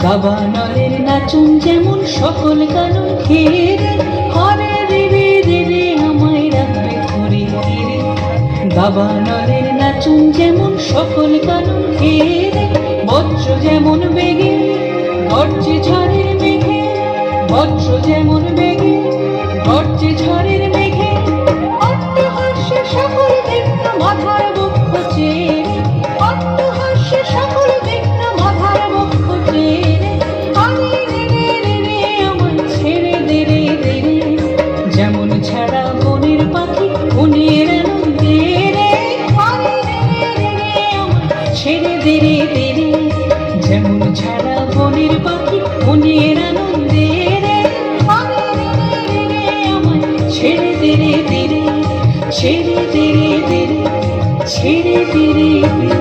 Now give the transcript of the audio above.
দাবানলের নাচন যেমন সকল কানুন খেয়ে রে, হরে রে রে রে আমায় রাখবে ঘুরে ফিরে। দাবানলের নাচন যেমন সকল কানুন খেয়ে রে, বজ্র যেমন বেগে গর্জে ঝড়ের মেঘে, বজ্র যেমন বেগে গর্জে ঝড়ের মেঘে। অট্টহাস্যে সকল দেখল মাথার বক্ষ চেয়ে, অট্টহাস্যে সকল দেখল মাথার বক্ষ চেয়ে। যেমন ছাড়া বনের পাখি মনের আনন্দে রে, ছেড়ে দে রে দে রে। যেমন ছাড়া বনের পাখি মনের আনন্দে রে, ছেড়ে দে রে দে রে, ছেড়ে দে রে দে রে, ছেড়ে দে রে দে রে।